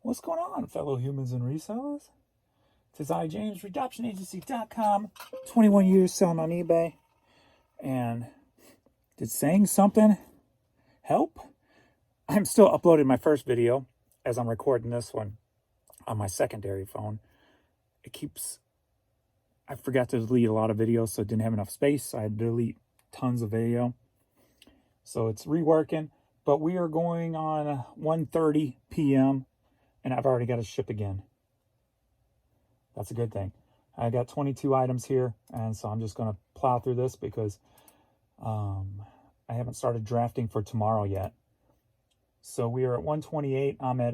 What's going on, fellow humans and resellers? It's I, James, ReadoptionAgency.com, 21 years selling on eBay. And did saying something help? I'm still uploading my first video as I'm recording this one on my secondary phone. I forgot to delete a lot of videos, so it didn't have enough space. So I had to delete tons of video. So it's reworking, but we are going on 1:30 p.m. and I've already got to ship again. That's a good thing. I got 22 items here, and so I'm just going to plow through this because I haven't started drafting for tomorrow yet. So we are at 128. I'm at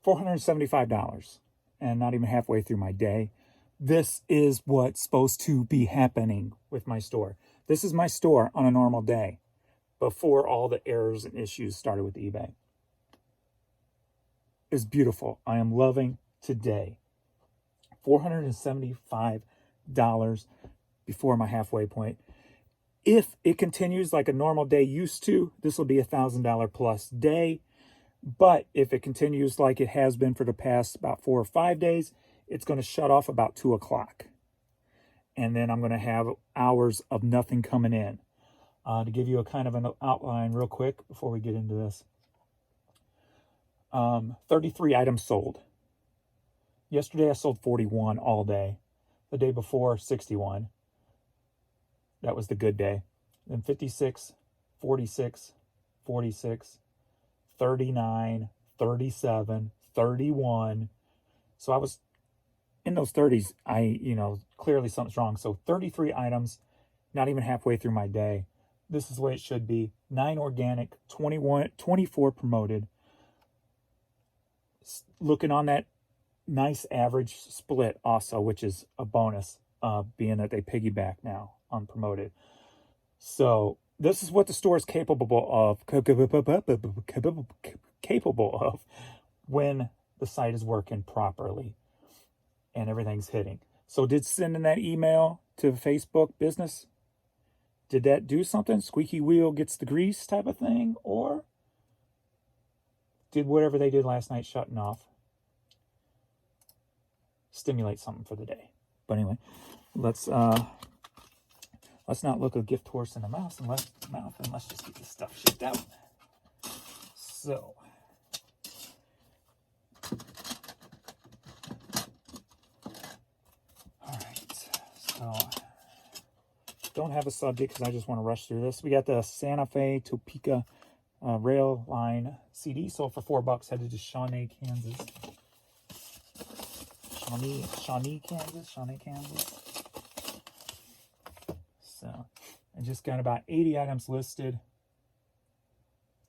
$475 and not even halfway through my day. This is what's supposed to be happening with my store. This is my store on a normal day before all the errors and issues started with eBay. It's beautiful. I am loving today. $475 before my halfway point. If it continues like a normal day used to, this will be $1,000 plus day. But if it continues like it has been for the past about 4 or 5 days, it's going to shut off about 2 o'clock. And then I'm going to have hours of nothing coming in. To give you a kind of an outline real quick before we get into this. 33 items sold. Yesterday I sold 41 all day. The day before, 61. That was the good day. Then 56, 46, 46, 39, 37, 31. So I was in those 30s. Clearly something's wrong. So 33 items, not even halfway through my day. This is the way it should be. 9 organic, 24 promoted. Looking on that nice average split also, which is a bonus, being that they piggyback now on promoted. So this is what the store is capable of when the site is working properly and everything's hitting. So did sending that email to Facebook business, did that do something? Squeaky wheel gets the grease type of thing? Or did whatever they did last night, shutting off, stimulate something for the day? But anyway, let's not look a gift horse in the mouth, and let's just get this stuff shipped out. So all right, so don't have a subject because I just want to rush through this. We got the Santa Fe Topeka rail line CD sold for $4. Headed to Shawnee, Kansas. Shawnee, Kansas. So I just got about 80 items listed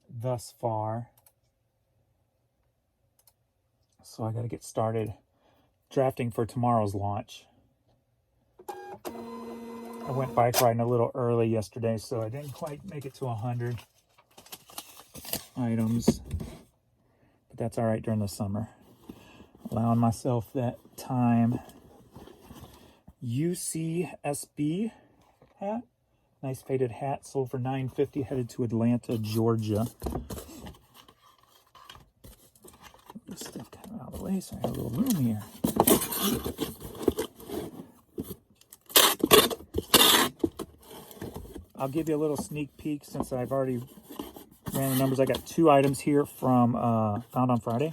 thus far. So I got to get started drafting for tomorrow's launch. I went bike riding a little early yesterday, so I didn't quite make it to 100 items. But that's all right during the summer. Allowing myself that time. UCSB hat. Nice faded hat. Sold for $9.50. Headed to Atlanta, Georgia. This stuff kind of out of the way so I have a little room here. I'll give you a little sneak peek since I've already ran the numbers. I got 2 items here from Found on Friday.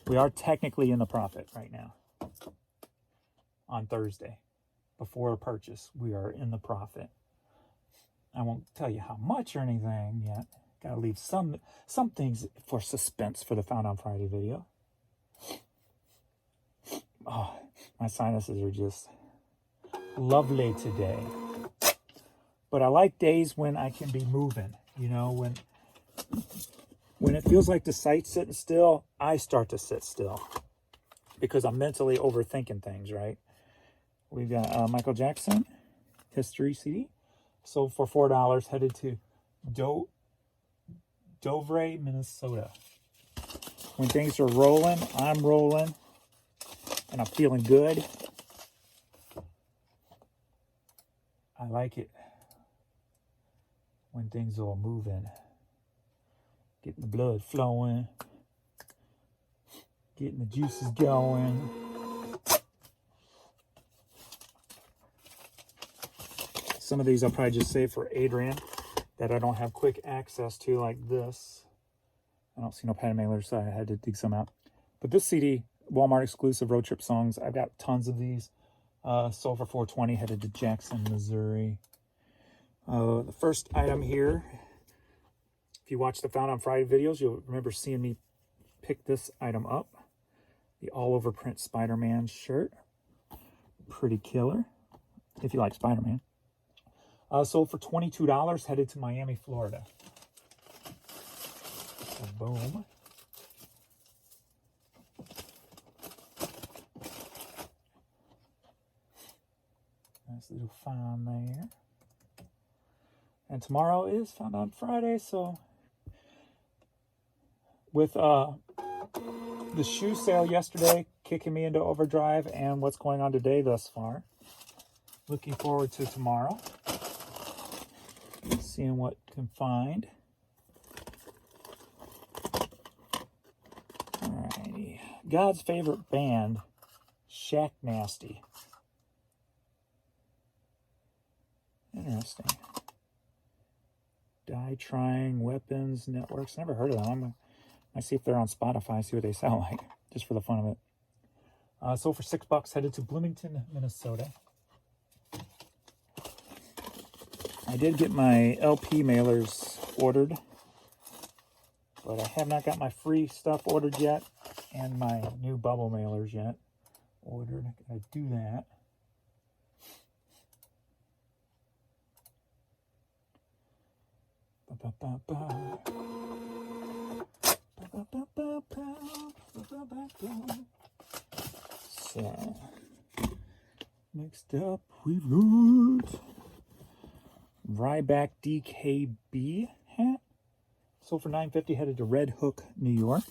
We are technically in the profit right now. On Thursday, before purchase, we are in the profit. I won't tell you how much or anything yet. Gotta leave some things for suspense for the Found on Friday video. Oh, my sinuses are just lovely today. But I like days when I can be moving. You know, when it feels like the site's sitting still, I start to sit still because I'm mentally overthinking things, right? We've got Michael Jackson History CD, sold for $4, headed to Dover, Minnesota. When things are rolling, I'm rolling, and I'm feeling good. I like it when things are moving. Getting the blood flowing. Getting the juices going. Some of these I'll probably just save for Adrian that I don't have quick access to, like this. I don't see no pen mailers, so I had to dig some out. But this CD, Walmart exclusive road trip songs, I've got tons of these. Sold for $4.20, headed to Jackson, Missouri. The first item here, if you watch the Found on Friday videos, you'll remember seeing me pick this item up. The all-over print Spider-Man shirt. Pretty killer, if you like Spider-Man. Sold for $22, headed to Miami, Florida. So boom. Nice little find there. And tomorrow is Found on Friday, so with the shoe sale yesterday kicking me into overdrive and what's going on today thus far, looking forward to tomorrow. Seeing what can find. Alrighty. God's favorite band, Shack Nasty. Interesting. Die Trying Weapons Networks. Never heard of them. I see if they're on Spotify, see what they sound like, just for the fun of it. Sold for $6, headed to Bloomington, Minnesota. I did get my LP mailers ordered, but I have not got my free stuff ordered yet, and my new bubble mailers yet ordered. Gotta do that. So, next up we've got Ryback DKB hat. Sold for $9.50, headed to Red Hook, New York.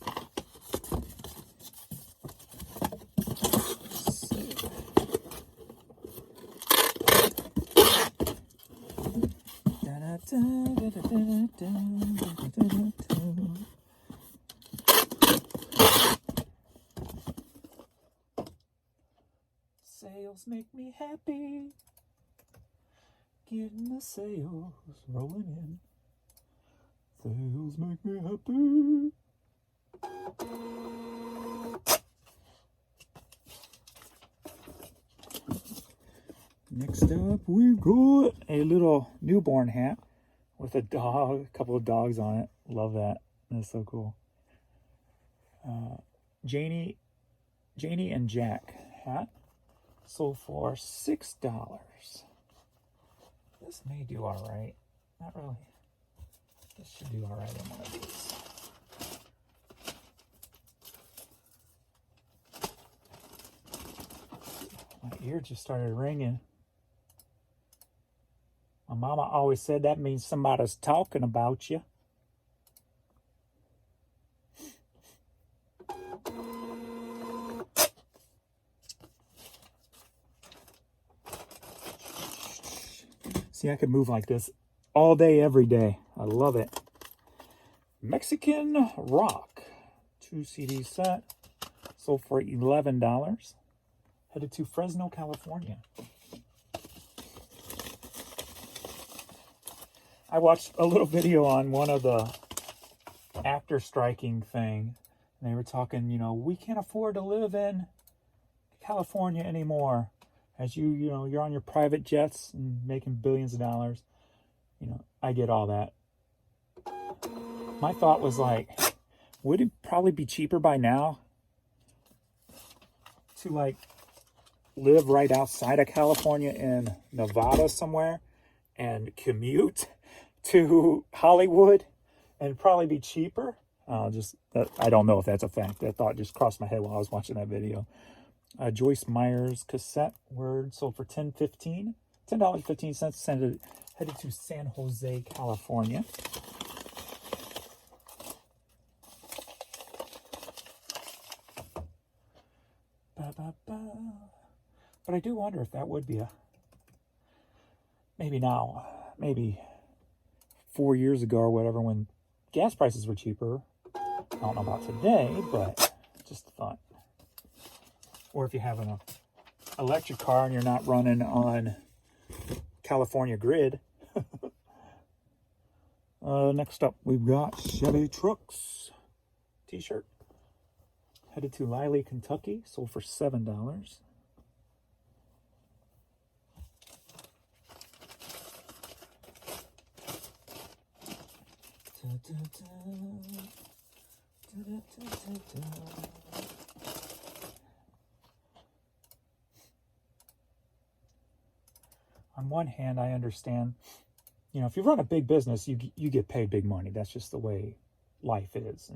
Sales make me happy. Getting the sales rolling in. Sales make me happy. Next up, we've got a little newborn hat with a dog, a couple of dogs on it. Love that. That's so cool. Janie and Jack hat. Sold for $6. This may do all right. Not really. This should do all right in one of these. My ear just started ringing. My mama always said that means somebody's talking about you. See, I could move like this all day, every day. I love it. Mexican Rock. 2 CD set. Sold for $11. Headed to Fresno, California. I watched a little video on one of the actor striking thing. And they were talking, you know, we can't afford to live in California anymore. As you're on your private jets and making billions of dollars. You know, I get all that. My thought was like, would it probably be cheaper by now to like live right outside of California in Nevada somewhere and commute to Hollywood and probably be cheaper? I don't know if that's a fact. That thought just crossed my head while I was watching that video. Joyce Meyer's cassette word sold for $10.15. $10.15, headed to San Jose, California. But I do wonder if that would be maybe 4 years ago or whatever, when gas prices were cheaper. I don't know about today, but just a thought. Or if you have an electric car and you're not running on California grid. Next up, we've got Chevy Trucks t-shirt. Headed to Liley, Kentucky. Sold for $7. On one hand, I understand, you know, if you run a big business, you get paid big money. That's just the way life is,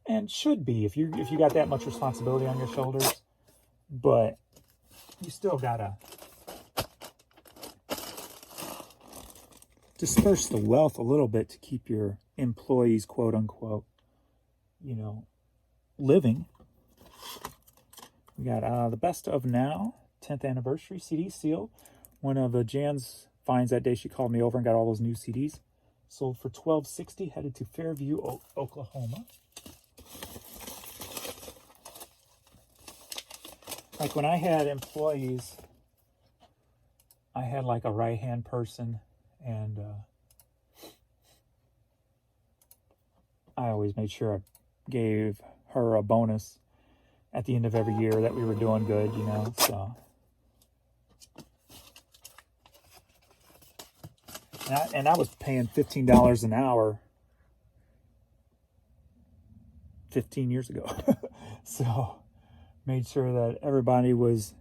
and should be if you got that much responsibility on your shoulders. But you still gotta disperse the wealth a little bit to keep your employees, quote unquote, you know, living. We got the Best of Now 10th anniversary CD seal. One of Jan's finds that day, she called me over and got all those new CDs. Sold for $12.60, headed to Fairview, Oklahoma. Like when I had employees, I had like a right-hand person, and I always made sure I gave her a bonus at the end of every year that we were doing good, you know, so. And I was paying $15 an hour 15 years ago. So made sure that everybody was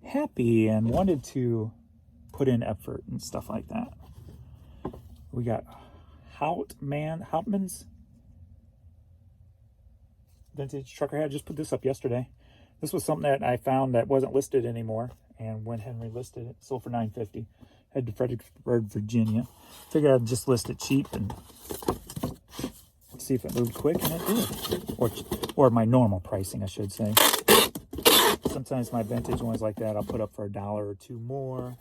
happy and wanted to put in effort and stuff like that. We got Houtman's vintage trucker hat. Just put this up yesterday. This was something that I found that wasn't listed anymore, and went ahead and relisted it. Sold for $9.50. Head to Fredericksburg, Virginia. Figured I'd just list it cheap and see if it moved quick, and it did. Or my normal pricing, I should say. Sometimes my vintage ones like that, I'll put up for $1 or $2 more.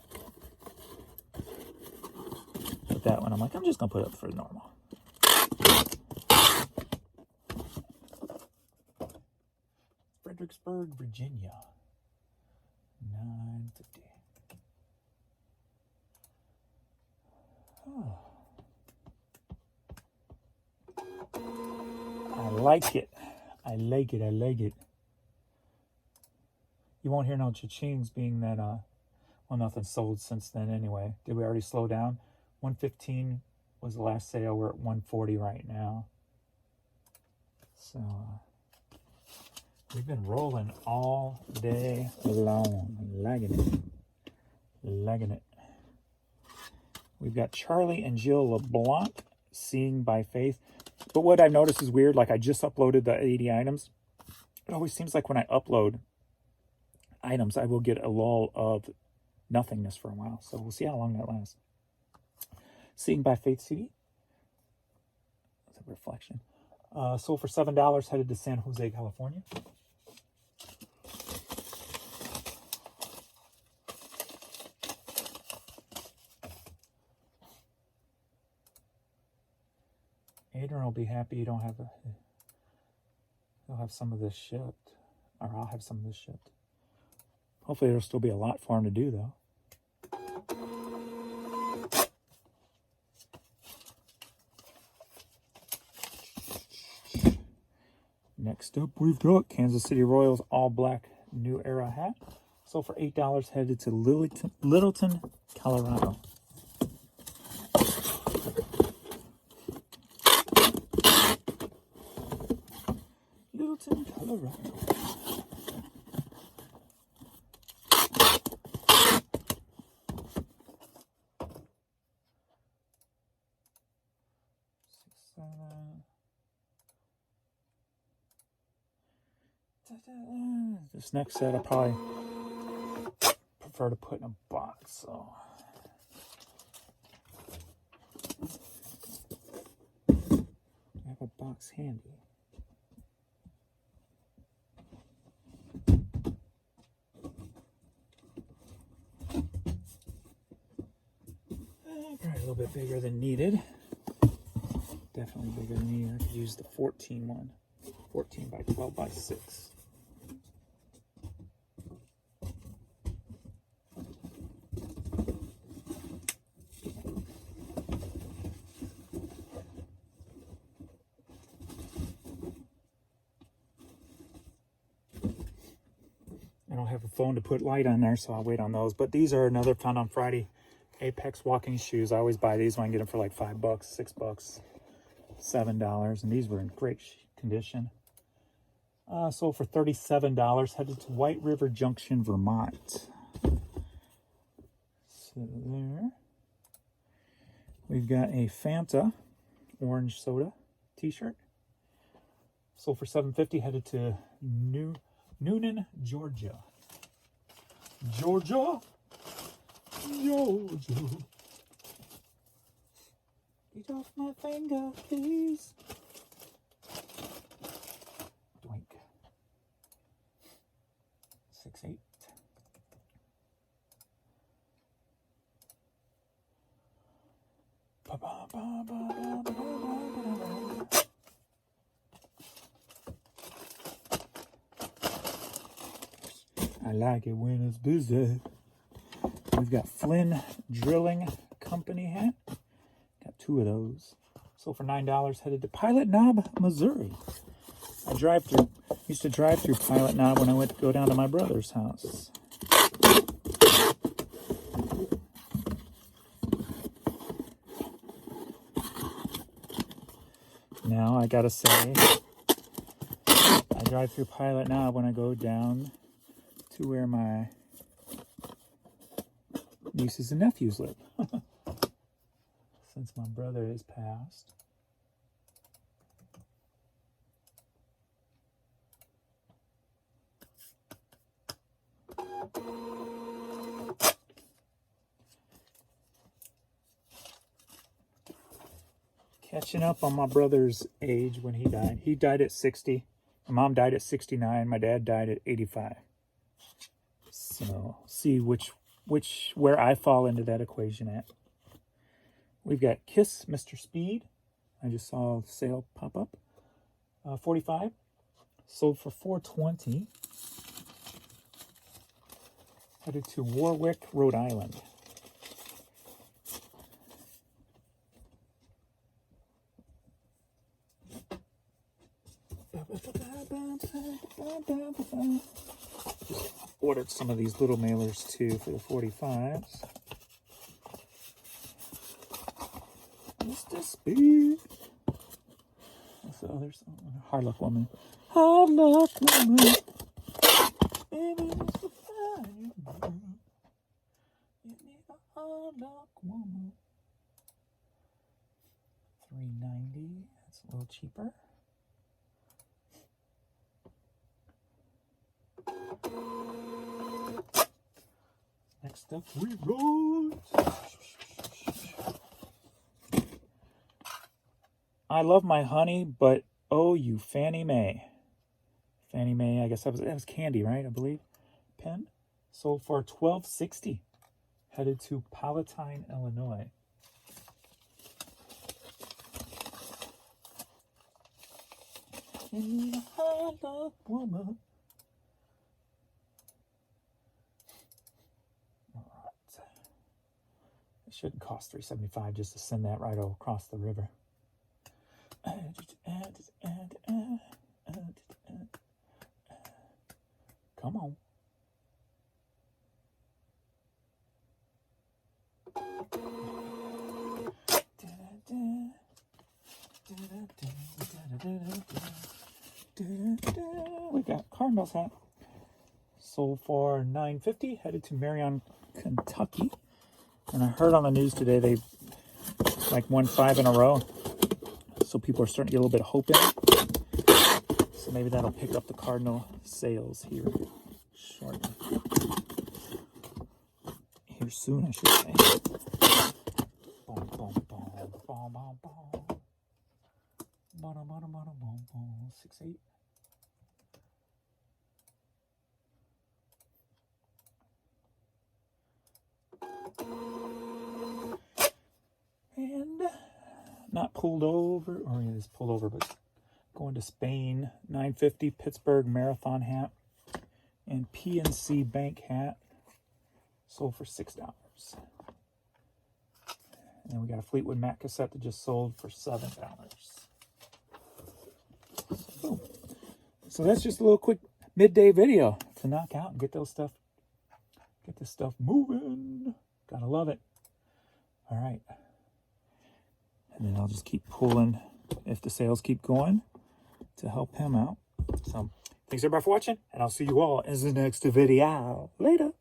But that one, I'm like, I'm just gonna put up for normal. Fredericksburg, Virginia. $9.50. Oh. I like it. I like it. I like it. You won't hear no cha-chings, being that, well, nothing sold since then anyway. Did we already slow down? 115 was the last sale. We're at 140 right now. So, we've been rolling all day long. Lagging it. Lagging it. We've got Charlie and Jill LeBlanc, Seeing by Faith. But what I've noticed is weird. Like, I just uploaded the 80 items. It always seems like when I upload items, I will get a lull of nothingness for a while. So we'll see how long that lasts. Seeing by Faith CD. That's a reflection. Sold for $7, headed to San Jose, California. Adrian will be happy you don't have he'll have some of this shipped, or I'll have some of this shipped. Hopefully there'll still be a lot for him to do, though. Next up, we've got Kansas City Royals all black New Era hat. Sold for $8, headed to Littleton, Colorado. Littleton, Colorado. This next set I probably prefer to put in a box, so I have a box handy. Probably a little bit bigger than needed. definitely bigger than me. I could use the 14 one. 14 by 12 by 6. I don't have a phone to put light on there, so I'll wait on those. But these are another found on Friday. Apex walking shoes. I always buy these when I get them for like $5, $6, $7. And these were in great condition. Sold for $37. Headed to White River Junction, Vermont. So there. We've got a Fanta orange soda t-shirt. Sold for $7.50. Headed to Noonan, Georgia. Georgia. Get off my finger, please. Doink. 6'8". I like it when it's busy. We've got Flynn Drilling Company hat. Got 2 of those. Sold for $9. Headed to Pilot Knob, Missouri. I used to drive through Pilot Knob when I went to go down to my brother's house. Now I gotta say, I drive through Pilot Knob when I go down to where my nieces and nephews live. Since my brother has passed. Catching up on my brother's age when he died. He died at 60. My mom died at 69. My dad died at 85. So see where I fall into that equation at. We've got Kiss Mr. Speed. I just saw the sale pop up. 45. Sold for $4.20. Headed to Warwick, Rhode Island. Ordered some of these little mailers too for the 45s. Mr. Speed. What's the other song? Hard Luck Woman. Hard Luck Woman. Baby, it's the fire. You need a hard luck woman. $3.90. That's a little cheaper. Next up, we go. I love my honey, but oh, you Fannie Mae. Fannie Mae, I guess that was candy, right? I believe. Pen. Sold for $12.60. Headed to Palatine, Illinois. You need a hard luck woman. It shouldn't cost $3.75 just to send that right across the river. Come on. We got Cardinals hat. Sold for $9.50. Headed to Marion, Kentucky. And I heard on the news today they like won 5 in a row. So people are starting to get a little bit of hope in it. So maybe that'll pick up the Cardinal sales here shortly. Here soon, I should say. Boom, boom, boom, boom, boom, boom. Bottom, bottom, bottom, boom, boom. 6'8". And not pulled over, or it is pulled over, but going to Spain. $9.50 Pittsburgh Marathon hat and PNC Bank hat. Sold for $6. And we got a Fleetwood Mac cassette that just sold for $7. So that's just a little quick midday video to knock out and get this stuff moving. Gotta love it. All right. And then I'll just keep pulling if the sales keep going to help him out. So thanks everybody for watching, and I'll see you all in the next video. Later.